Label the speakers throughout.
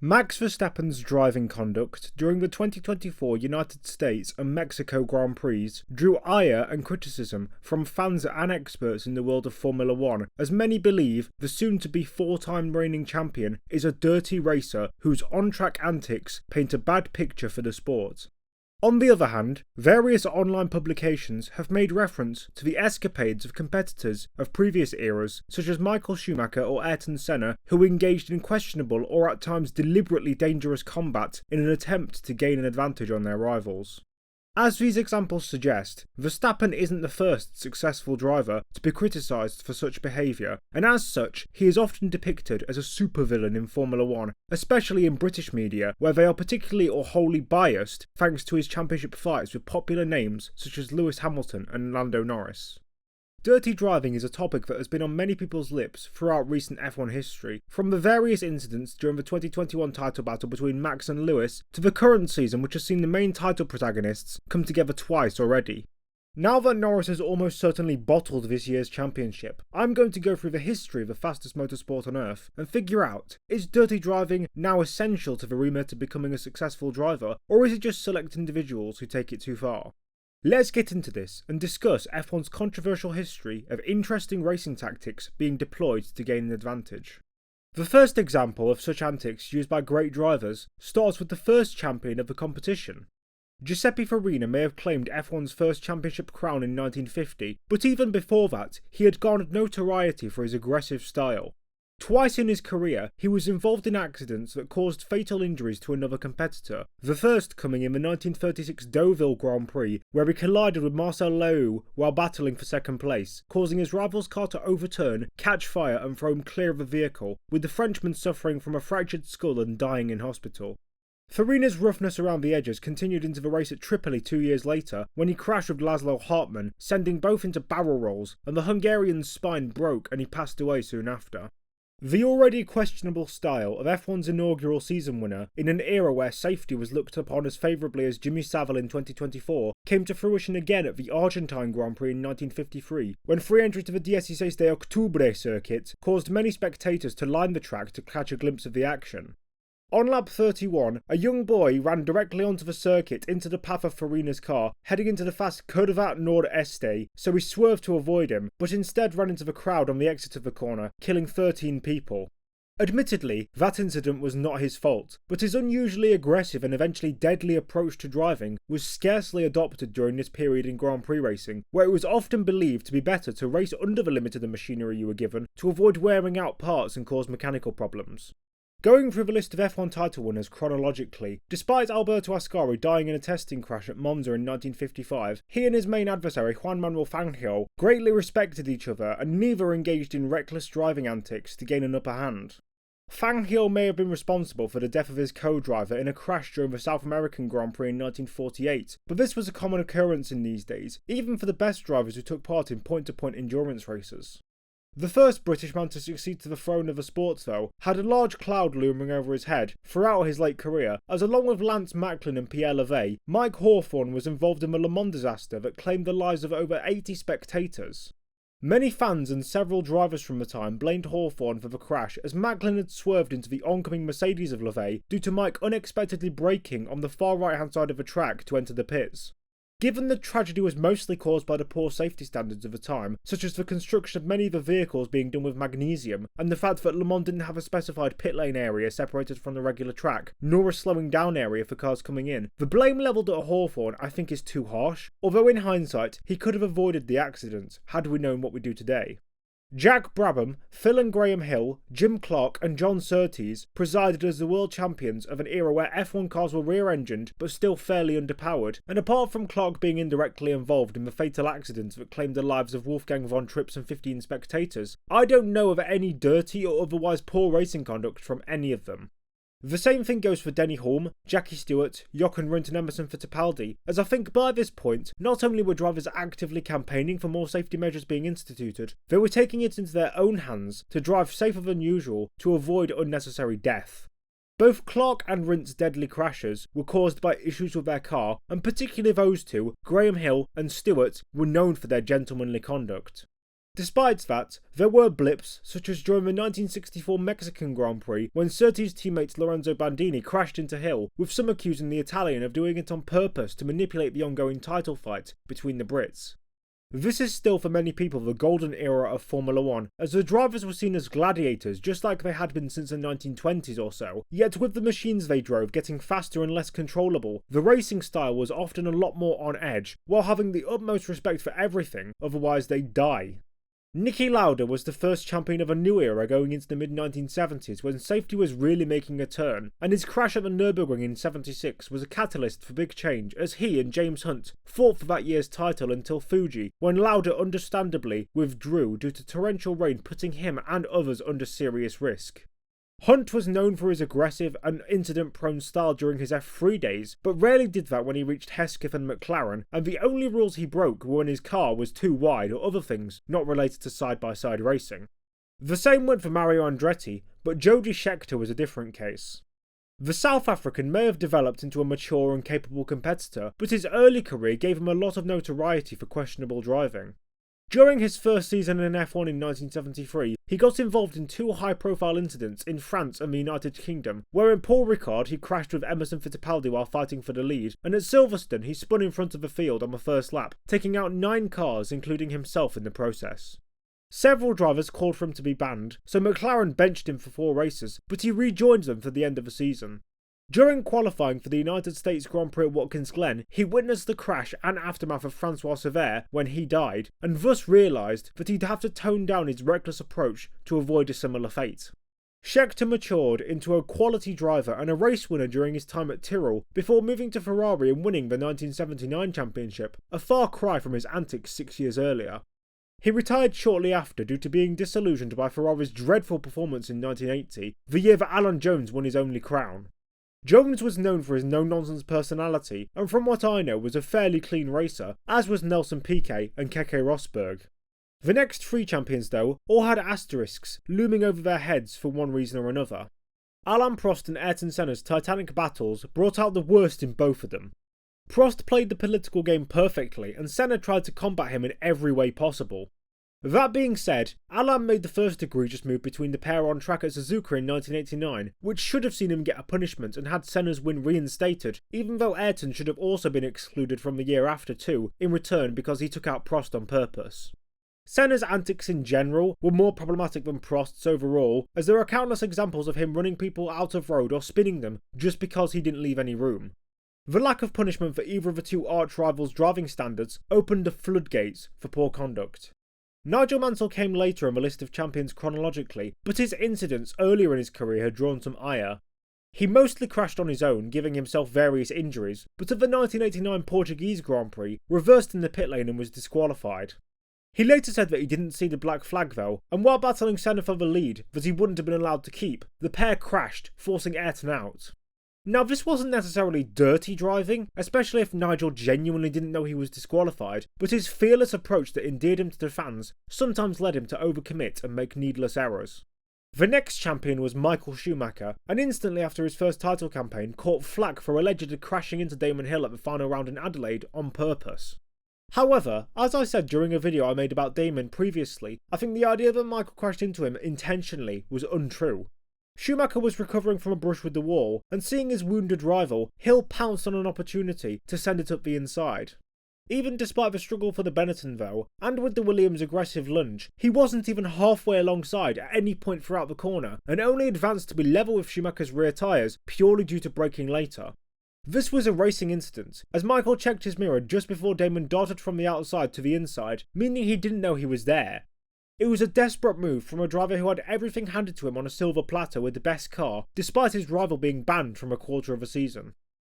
Speaker 1: Max Verstappen's driving conduct during the 2024 United States and Mexico Grand Prix drew ire and criticism from fans and experts in the world of Formula One, as many believe the soon-to-be four-time reigning champion is a dirty racer whose on-track antics paint a bad picture for the sport. On the other hand, various online publications have made reference to the escapades of competitors of previous eras, such as Michael Schumacher or Ayrton Senna, who engaged in questionable or at times deliberately dangerous combat in an attempt to gain an advantage on their rivals. As these examples suggest, Verstappen isn't the first successful driver to be criticised for such behaviour, and as such, he is often depicted as a supervillain in Formula One, especially in British media, where they are particularly or wholly biased thanks to his championship fights with popular names such as Lewis Hamilton and Lando Norris. Dirty driving is a topic that has been on many people's lips throughout recent F1 history, from the various incidents during the 2021 title battle between Max and Lewis to the current season, which has seen the main title protagonists come together twice already. Now that Norris has almost certainly bottled this year's championship, I'm going to go through the history of the fastest motorsport on Earth and figure out, is dirty driving now essential to the remit of becoming a successful driver, or is it just select individuals who take it too far? Let's get into this and discuss F1's controversial history of interesting racing tactics being deployed to gain an advantage. The first example of such antics used by great drivers starts with the first champion of the competition. Giuseppe Farina may have claimed F1's first championship crown in 1950, but even before that, he had garnered notoriety for his aggressive style. Twice in his career, he was involved in accidents that caused fatal injuries to another competitor, the first coming in the 1936 Deauville Grand Prix, where he collided with Marcel Lehou while battling for second place, causing his rival's car to overturn, catch fire and throw him clear of the vehicle, with the Frenchman suffering from a fractured skull and dying in hospital. Farina's roughness around the edges continued into the race at Tripoli 2 years later, when he crashed with Laszlo Hartmann, sending both into barrel rolls, and the Hungarian's spine broke and he passed away soon after. The already questionable style of F1's inaugural season winner, in an era where safety was looked upon as favourably as Jimmy Savile in 2024, came to fruition again at the Argentine Grand Prix in 1953, when free entry to the 16 de Octubre circuit caused many spectators to line the track to catch a glimpse of the action. On lap 31, a young boy ran directly onto the circuit into the path of Farina's car, heading into the fast Curva Nord-Este, so he swerved to avoid him, but instead ran into the crowd on the exit of the corner, killing 13 people. Admittedly, that incident was not his fault, but his unusually aggressive and eventually deadly approach to driving was scarcely adopted during this period in Grand Prix racing, where it was often believed to be better to race under the limit of the machinery you were given to avoid wearing out parts and cause mechanical problems. Going through the list of F1 title winners chronologically, despite Alberto Ascari dying in a testing crash at Monza in 1955, he and his main adversary Juan Manuel Fangio greatly respected each other and neither engaged in reckless driving antics to gain an upper hand. Fangio may have been responsible for the death of his co-driver in a crash during the South American Grand Prix in 1948, but this was a common occurrence in these days, even for the best drivers who took part in point-to-point endurance races. The first British man to succeed to the throne of the sport, though, had a large cloud looming over his head throughout his late career, as along with Lance Macklin and Pierre Levey, Mike Hawthorn was involved in the Le Mans disaster that claimed the lives of over 80 spectators. Many fans and several drivers from the time blamed Hawthorn for the crash, as Macklin had swerved into the oncoming Mercedes of Levey due to Mike unexpectedly braking on the far right-hand side of the track to enter the pits. Given the tragedy was mostly caused by the poor safety standards of the time, such as the construction of many of the vehicles being done with magnesium, and the fact that Le Mans didn't have a specified pit lane area separated from the regular track, nor a slowing down area for cars coming in, the blame levelled at Hawthorn I think is too harsh, although in hindsight he could have avoided the accident had we known what we do today. Jack Brabham, Phil and Graham Hill, Jim Clark and John Surtees presided as the world champions of an era where F1 cars were rear-engined but still fairly underpowered, and apart from Clark being indirectly involved in the fatal accident that claimed the lives of Wolfgang von Trips and 15 spectators, I don't know of any dirty or otherwise poor racing conduct from any of them. The same thing goes for Denny Hulme, Jackie Stewart, Jochen Rindt and Emerson Fittipaldi, as I think by this point, not only were drivers actively campaigning for more safety measures being instituted, they were taking it into their own hands to drive safer than usual to avoid unnecessary death. Both Clark and Rindt's deadly crashes were caused by issues with their car, and particularly those two, Graham Hill and Stewart, were known for their gentlemanly conduct. Despite that, there were blips, such as during the 1964 Mexican Grand Prix when Surtees teammate Lorenzo Bandini crashed into Hill, with some accusing the Italian of doing it on purpose to manipulate the ongoing title fight between the Brits. This is still for many people the golden era of Formula 1, as the drivers were seen as gladiators just like they had been since the 1920s or so, yet with the machines they drove getting faster and less controllable, the racing style was often a lot more on edge, while having the utmost respect for everything, otherwise they'd die. Niki Lauda was the first champion of a new era going into the mid-1970s when safety was really making a turn, and his crash at the Nürburgring in '76 was a catalyst for big change as he and James Hunt fought for that year's title until Fuji, when Lauda understandably withdrew due to torrential rain putting him and others under serious risk. Hunt was known for his aggressive and incident-prone style during his F3 days, but rarely did that when he reached Hesketh and McLaren, and the only rules he broke were when his car was too wide or other things not related to side-by-side racing. The same went for Mario Andretti, but Jody Scheckter was a different case. The South African may have developed into a mature and capable competitor, but his early career gave him a lot of notoriety for questionable driving. During his first season in F1 in 1973, he got involved in two high-profile incidents in France and the United Kingdom, where in Paul Ricard he crashed with Emerson Fittipaldi while fighting for the lead, and at Silverstone he spun in front of the field on the first lap, taking out 9 cars including himself in the process. Several drivers called for him to be banned, so McLaren benched him for 4 races, but he rejoined them for the end of the season. During qualifying for the United States Grand Prix at Watkins Glen, he witnessed the crash and aftermath of Francois Sever when he died, and thus realised that he'd have to tone down his reckless approach to avoid a similar fate. Scheckter matured into a quality driver and a race winner during his time at Tyrrell, before moving to Ferrari and winning the 1979 championship, a far cry from his antics 6 years earlier. He retired shortly after due to being disillusioned by Ferrari's dreadful performance in 1980, the year that Alan Jones won his only crown. Jones was known for his no-nonsense personality, and from what I know was a fairly clean racer, as was Nelson Piquet and Keke Rosberg. The next 3 champions, though, all had asterisks looming over their heads for one reason or another. Alain Prost and Ayrton Senna's titanic battles brought out the worst in both of them. Prost played the political game perfectly, and Senna tried to combat him in every way possible. That being said, Alain made the first egregious move between the pair on track at Suzuka in 1989, which should have seen him get a punishment and had Senna's win reinstated, even though Ayrton should have also been excluded from the year after too, in return because he took out Prost on purpose. Senna's antics in general were more problematic than Prost's overall, as there are countless examples of him running people out of road or spinning them just because he didn't leave any room. The lack of punishment for either of the two arch-rivals' driving standards opened the floodgates for poor conduct. Nigel Mansell came later on the list of champions chronologically, but his incidents earlier in his career had drawn some ire. He mostly crashed on his own, giving himself various injuries, but at the 1989 Portuguese Grand Prix, reversed in the pit lane and was disqualified. He later said that he didn't see the black flag though, and while battling Senna for the lead that he wouldn't have been allowed to keep, the pair crashed, forcing Ayrton out. Now this wasn't necessarily dirty driving, especially if Nigel genuinely didn't know he was disqualified, but his fearless approach that endeared him to the fans sometimes led him to overcommit and make needless errors. The next champion was Michael Schumacher, and instantly after his first title campaign caught flack for allegedly crashing into Damon Hill at the final round in Adelaide on purpose. However, as I said during a video I made about Damon previously, I think the idea that Michael crashed into him intentionally was untrue. Schumacher was recovering from a brush with the wall, and seeing his wounded rival, Hill pounced on an opportunity to send it up the inside. Even despite the struggle for the Benetton though, and with the Williams' aggressive lunge, he wasn't even halfway alongside at any point throughout the corner, and only advanced to be level with Schumacher's rear tyres purely due to braking later. This was a racing incident, as Michael checked his mirror just before Damon darted from the outside to the inside, meaning he didn't know he was there. It was a desperate move from a driver who had everything handed to him on a silver platter with the best car, despite his rival being banned from a quarter of a season.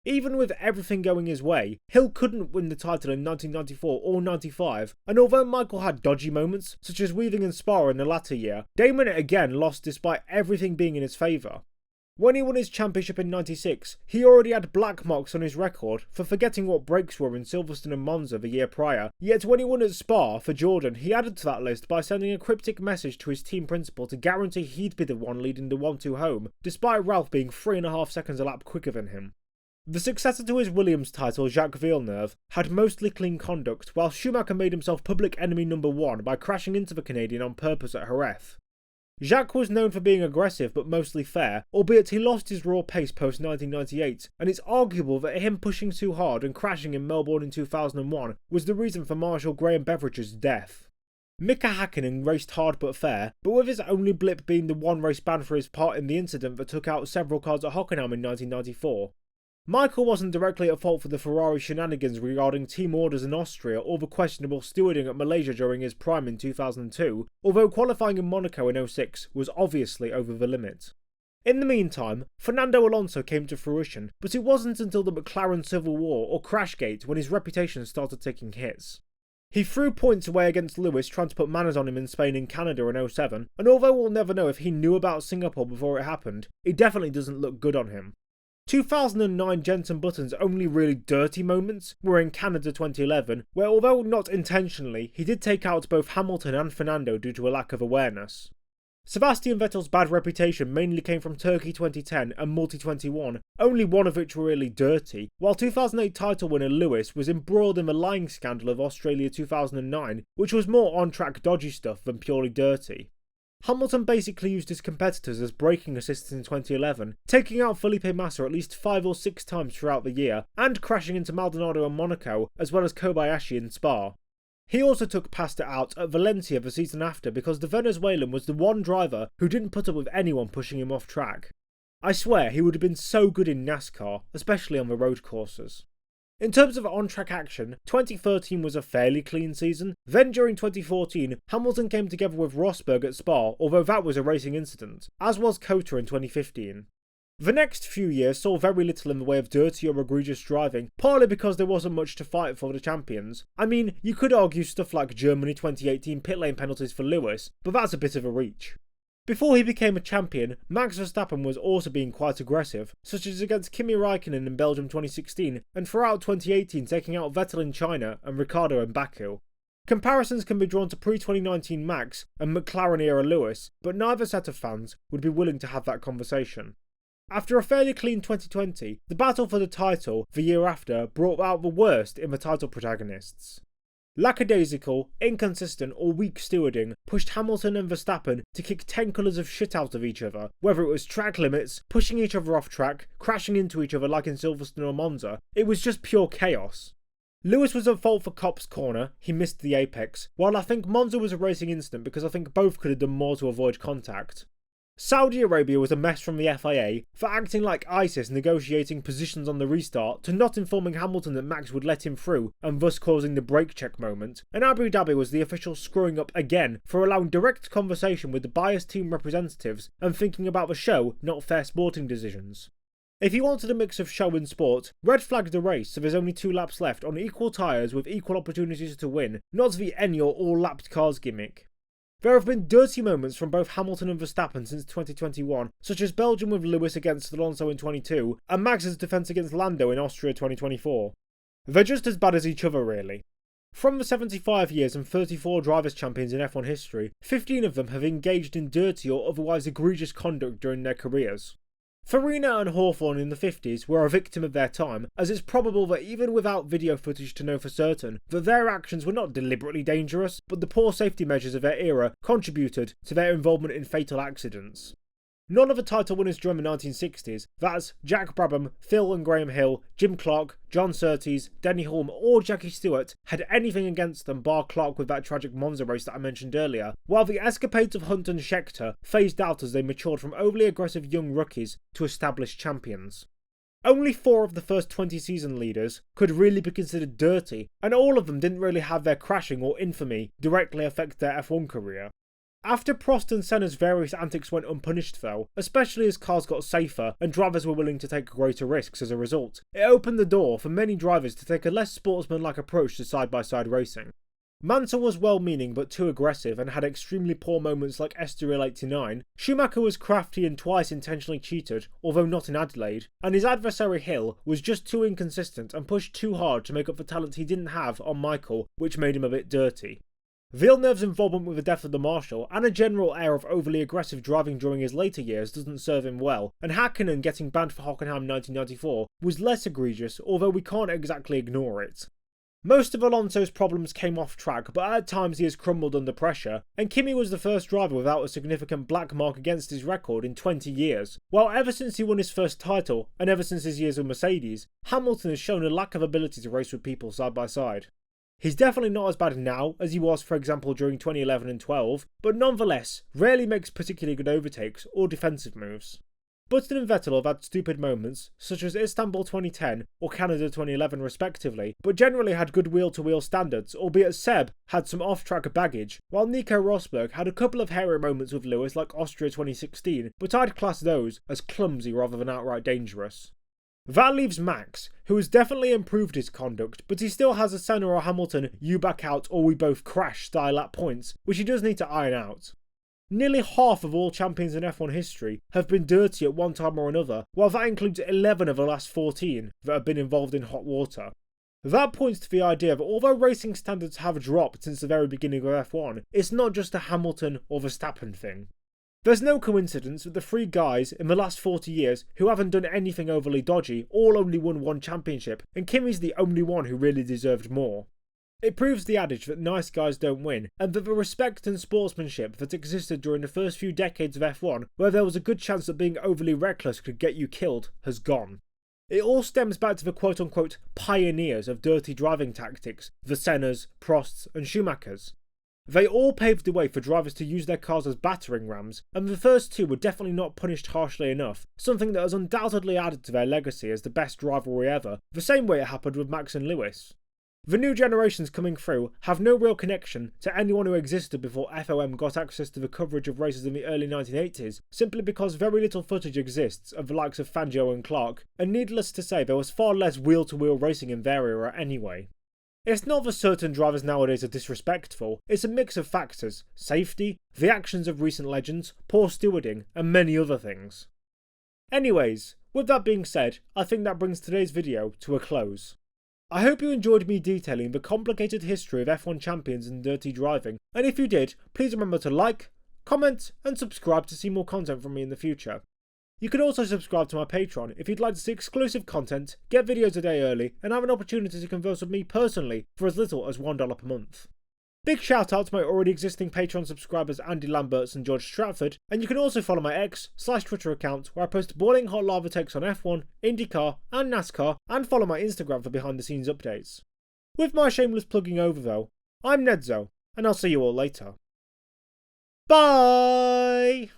Speaker 1: Even with everything going his way, Hill couldn't win the title in 1994 or 95, and although Michael had dodgy moments, such as weaving in Spa in the latter year, Damon again lost despite everything being in his favour. When he won his championship in 96, he already had black marks on his record for forgetting what brakes were in Silverstone and Monza the year prior, yet when he won at Spa for Jordan, he added to that list by sending a cryptic message to his team principal to guarantee he'd be the one leading the 1-2 home, despite Ralph being 3.5 seconds a lap quicker than him. The successor to his Williams title, Jacques Villeneuve, had mostly clean conduct, while Schumacher made himself public enemy number one by crashing into the Canadian on purpose at Jerez. Jacques was known for being aggressive but mostly fair, albeit he lost his raw pace post-1998, and it's arguable that him pushing too hard and crashing in Melbourne in 2001 was the reason for Marshal Graham Beveridge's death. Mika Hakkinen raced hard but fair, but with his only blip being the one race ban for his part in the incident that took out several cars at Hockenheim in 1994. Michael wasn't directly at fault for the Ferrari shenanigans regarding team orders in Austria or the questionable stewarding at Malaysia during his prime in 2002, although qualifying in Monaco in 06 was obviously over the limit. In the meantime, Fernando Alonso came to fruition, but it wasn't until the McLaren Civil War or Crashgate when his reputation started taking hits. He threw points away against Lewis trying to put manners on him in Spain and Canada in 07, and although we'll never know if he knew about Singapore before it happened, it definitely doesn't look good on him. 2009 Jenson Button's only really dirty moments were in Canada 2011, where although not intentionally, he did take out both Hamilton and Fernando due to a lack of awareness. Sebastian Vettel's bad reputation mainly came from Turkey 2010 and Multi 21, only one of which were really dirty, while 2008 title winner Lewis was embroiled in the lying scandal of Australia 2009, which was more on-track dodgy stuff than purely dirty. Hamilton basically used his competitors as braking assists in 2011, taking out Felipe Massa at least 5 or 6 times throughout the year, and crashing into Maldonado and Monaco, as well as Kobayashi in Spa. He also took Pasta out at Valencia the season after because the Venezuelan was the one driver who didn't put up with anyone pushing him off track. I swear he would have been so good in NASCAR, especially on the road courses. In terms of on-track action, 2013 was a fairly clean season. Then during 2014, Hamilton came together with Rosberg at Spa, although that was a racing incident, as was Cota in 2015. The next few years saw very little in the way of dirty or egregious driving, partly because there wasn't much to fight for the champions. I mean, you could argue stuff like Germany 2018 pit lane penalties for Lewis, but that's a bit of a reach. Before he became a champion, Max Verstappen was also being quite aggressive, such as against Kimi Raikkonen in Belgium 2016, and throughout 2018 taking out Vettel in China and Ricciardo in Baku. Comparisons can be drawn to pre-2019 Max and McLaren-era Lewis, but neither set of fans would be willing to have that conversation. After a fairly clean 2020, the battle for the title the year after brought out the worst in the title protagonists. Lackadaisical, inconsistent or weak stewarding pushed Hamilton and Verstappen to kick 10 colours of shit out of each other, whether it was track limits, pushing each other off track, crashing into each other like in Silverstone or Monza. It was just pure chaos. Lewis was at fault for Cop's corner, he missed the apex, while I think Monza was a racing incident because I think both could have done more to avoid contact. Saudi Arabia was a mess from the FIA for acting like ISIS negotiating positions on the restart to not informing Hamilton that Max would let him through and thus causing the brake check moment, and Abu Dhabi was the official screwing up again for allowing direct conversation with the biased team representatives and thinking about the show, not fair sporting decisions. If you wanted a mix of show and sport, red flag the race so there's only 2 laps left on equal tyres with equal opportunities to win, not the any or all lapped cars gimmick. There have been dirty moments from both Hamilton and Verstappen since 2021, such as Belgium with Lewis against Alonso in 22, and Max's defence against Lando in Austria 2024. They're just as bad as each other, really. From the 75 years and 34 drivers' champions in F1 history, 15 of them have engaged in dirty or otherwise egregious conduct during their careers. Farina and Hawthorne in the 50s were a victim of their time, as it's probable that even without video footage to know for certain, that their actions were not deliberately dangerous, but the poor safety measures of their era contributed to their involvement in fatal accidents. None of the title winners during the 1960s, that's Jack Brabham, Phil and Graham Hill, Jim Clark, John Surtees, Denny Hulme or Jackie Stewart, had anything against them bar Clark with that tragic Monza race that I mentioned earlier, while the escapades of Hunt and Scheckter phased out as they matured from overly aggressive young rookies to established champions. Only 4 of the first 20 season leaders could really be considered dirty, and all of them didn't really have their crashing or infamy directly affect their F1 career. After Prost and Senna's various antics went unpunished though, especially as cars got safer and drivers were willing to take greater risks as a result, it opened the door for many drivers to take a less sportsmanlike approach to side-by-side racing. Mansell was well-meaning but too aggressive and had extremely poor moments like Estoril 89, Schumacher was crafty and twice intentionally cheated, although not in Adelaide, and his adversary Hill was just too inconsistent and pushed too hard to make up for talent he didn't have on Michael, which made him a bit dirty. Villeneuve's involvement with the death of the Marshal and a general air of overly aggressive driving during his later years doesn't serve him well, and Hakkinen getting banned for Hockenheim 1994 was less egregious, although we can't exactly ignore it. Most of Alonso's problems came off track, but at times he has crumbled under pressure, and Kimi was the first driver without a significant black mark against his record in 20 years. While ever since he won his first title, and ever since his years with Mercedes, Hamilton has shown a lack of ability to race with people side by side. He's definitely not as bad now as he was, for example, during 2011 and 12, but nonetheless, rarely makes particularly good overtakes or defensive moves. Button and Vettel have had stupid moments, such as Istanbul 2010 or Canada 2011 respectively, but generally had good wheel-to-wheel standards, albeit Seb had some off-track baggage, while Nico Rosberg had a couple of hairy moments with Lewis like Austria 2016, but I'd class those as clumsy rather than outright dangerous. That leaves Max, who has definitely improved his conduct, but he still has a Senna or Hamilton "you back out or we both crash" style at points, which he does need to iron out. Nearly half of all champions in F1 history have been dirty at one time or another, while that includes 11 of the last 14 that have been involved in hot water. That points to the idea that although racing standards have dropped since the very beginning of F1, it's not just a Hamilton or Verstappen thing. There's no coincidence that the three guys in the last 40 years who haven't done anything overly dodgy all only won one championship, and Kimi's the only one who really deserved more. It proves the adage that nice guys don't win, and that the respect and sportsmanship that existed during the first few decades of F1, where there was a good chance that being overly reckless could get you killed, has gone. It all stems back to the quote-unquote pioneers of dirty driving tactics, the Sennas, Prosts and Schumachers. They all paved the way for drivers to use their cars as battering rams, and the first two were definitely not punished harshly enough, something that has undoubtedly added to their legacy as the best rivalry ever, the same way it happened with Max and Lewis. The new generations coming through have no real connection to anyone who existed before FOM got access to the coverage of races in the early 1980s, simply because very little footage exists of the likes of Fangio and Clark, and needless to say there was far less wheel-to-wheel racing in their era anyway. It's not that certain drivers nowadays are disrespectful, it's a mix of factors: safety, the actions of recent legends, poor stewarding, and many other things. Anyways, with that being said, I think that brings today's video to a close. I hope you enjoyed me detailing the complicated history of F1 champions and dirty driving, and if you did, please remember to like, comment, and subscribe to see more content from me in the future. You can also subscribe to my Patreon if you'd like to see exclusive content, get videos a day early, and have an opportunity to converse with me personally for as little as $1 per month. Big shout out to my already existing Patreon subscribers Andy Lamberts and George Stratford, and you can also follow my X/Twitter account where I post boiling hot lava takes on F1, IndyCar and NASCAR, and follow my Instagram for behind the scenes updates. With my shameless plugging over though, I'm Nedzo, and I'll see you all later. Bye!